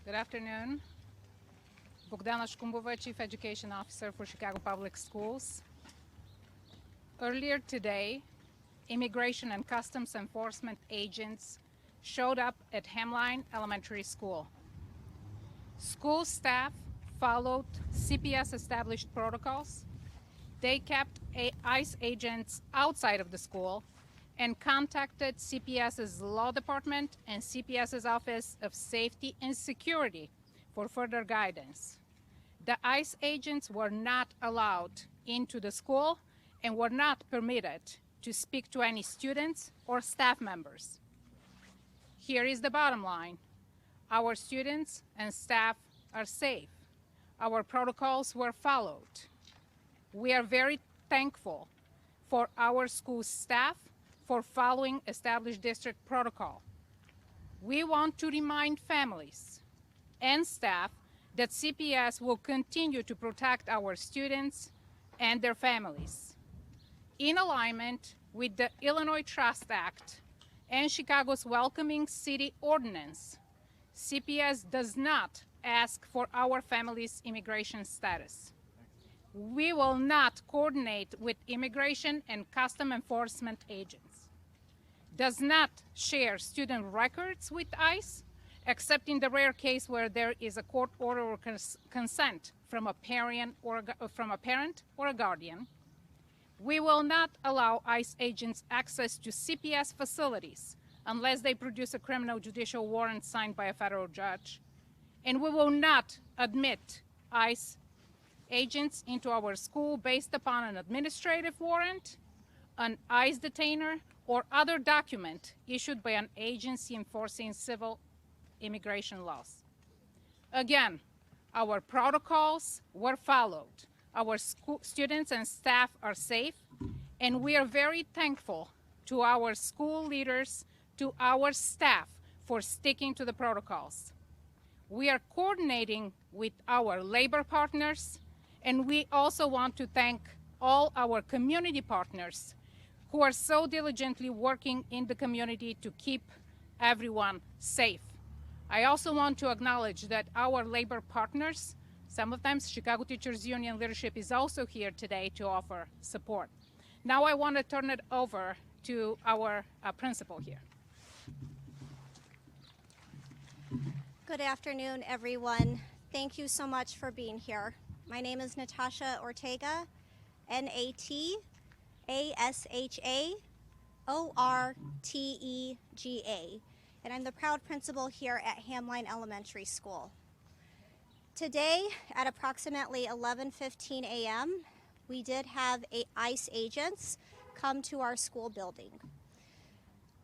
Good afternoon. Bogdana Shkumbova, Chief Education Officer for Chicago Public Schools. Earlier today, Immigration and Customs Enforcement agents showed up at Hamline Elementary School. School staff followed CPS established protocols. They kept ICE agents outside of the school and contacted CPS's Law Department and CPS's Office of Safety and Security for further guidance. The ICE agents were not allowed into the school and were not permitted to speak to any students or staff members. Here is the bottom line. Our students and staff are safe. Our protocols were followed. We are very thankful for our school staff for following established district protocol. We want to remind families and staff that CPS will continue to protect our students and their families. In alignment with the Illinois Trust Act and Chicago's Welcoming City Ordinance, CPS does not ask for our family's immigration status. We will not coordinate with immigration and custom enforcement agents. Does not share student records with ICE, except in the rare case where there is a court order or consent from a parent or a guardian. We will not allow ICE agents access to CPS facilities unless they produce a criminal judicial warrant signed by a federal judge. And we will not admit ICE agents into our school based upon an administrative warrant, an ICE detainer, or other document issued by an agency enforcing civil immigration laws. Again, our protocols were followed. Our students and staff are safe, and we are very thankful to our school leaders, to our staff for sticking to the protocols. We are coordinating with our labor partners, and we also want to thank all our community partners who are so diligently working in the community to keep everyone safe. I also want to acknowledge that our labor partners, sometimes Chicago Teachers Union leadership is also here today to offer support. Now I want to turn it over to our principal here. Good afternoon, everyone. Thank you so much for being here. My name is Natasha Ortega, Natasha Ortega, and I'm the proud principal here at Hamline Elementary School. Today, at approximately 11:15 a.m., we did have ICE agents come to our school building.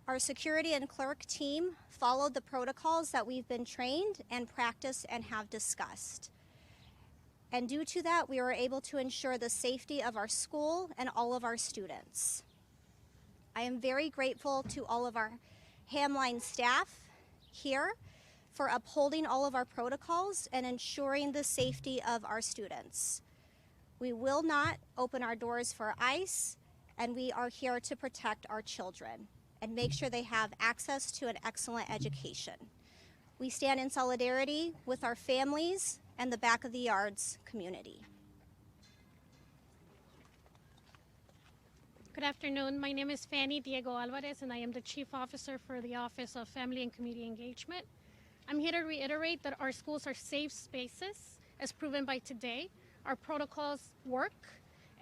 Our security and clerk team followed the protocols that we've been trained and practiced and have discussed. And due to that, we were able to ensure the safety of our school and all of our students. I am very grateful to all of our Hamline staff here for upholding all of our protocols and ensuring the safety of our students. We will not open our doors for ICE, and we are here to protect our children and make sure they have access to an excellent education. We stand in solidarity with our families and the Back of the Yards community. Good afternoon. My name is Fanny Diego Alvarez, and I am the Chief Officer for the Office of Family and Community Engagement. I'm here to reiterate that our schools are safe spaces, as proven by today. Our protocols work,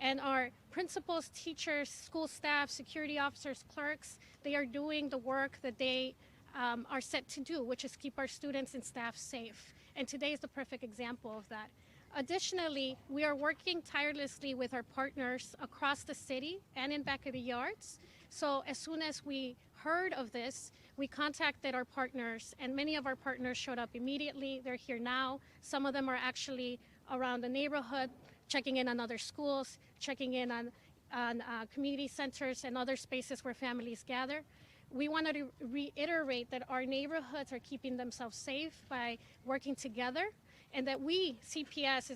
and our principals, teachers, school staff, security officers, clerks, they are doing the work that they are set to do, which is keep our students and staff safe. And today is the perfect example of that. Additionally, we are working tirelessly with our partners across the city and in Back of the Yards. So as soon as we heard of this, we contacted our partners, and many of our partners showed up immediately. They're here now. Some of them are actually around the neighborhood, checking in on other schools, checking in on community centers and other spaces where families gather. We wanted to reiterate that our neighborhoods are keeping themselves safe by working together, and that we, CPS,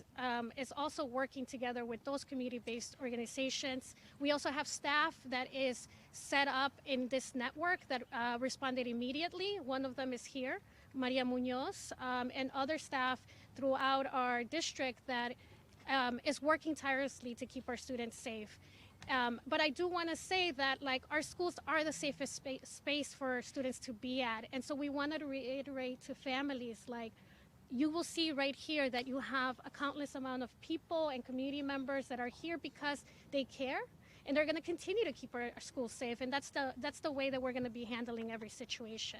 is also working together with those community-based organizations. We also have staff that is set up in this network that responded immediately. One of them is here, Maria Munoz, and other staff throughout our district that is working tirelessly to keep our students safe. But I do want to say that like our schools are the safest space for students to be at. And so we wanted to reiterate to families, like, you will see right here that you have a countless amount of people and community members that are here because they care, and they're going to continue to keep our schools safe. And that's the way that we're going to be handling every situation.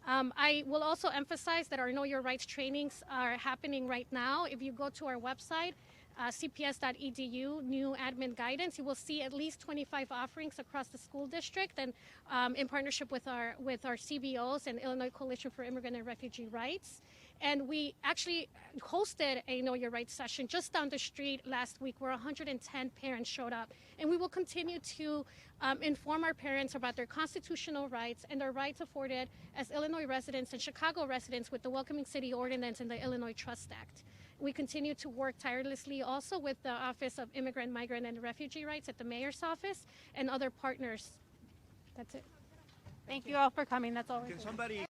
I will also emphasize that our Know Your Rights trainings are happening right now. If you go to our website, cps.edu, new admin guidance, you will see at least 25 offerings across the school district, and in partnership with our CBOs and Illinois Coalition for Immigrant and Refugee Rights. And we actually hosted a Know Your Rights session just down the street last week where 110 parents showed up. And we will continue to inform our parents about their constitutional rights and their rights afforded as Illinois residents and Chicago residents with the Welcoming City Ordinance and the Illinois Trust Act. We continue to work tirelessly also with the Office of Immigrant, Migrant, and Refugee Rights at the Mayor's Office and other partners. That's it. Thank you all for coming. That's all we're doing. Can somebody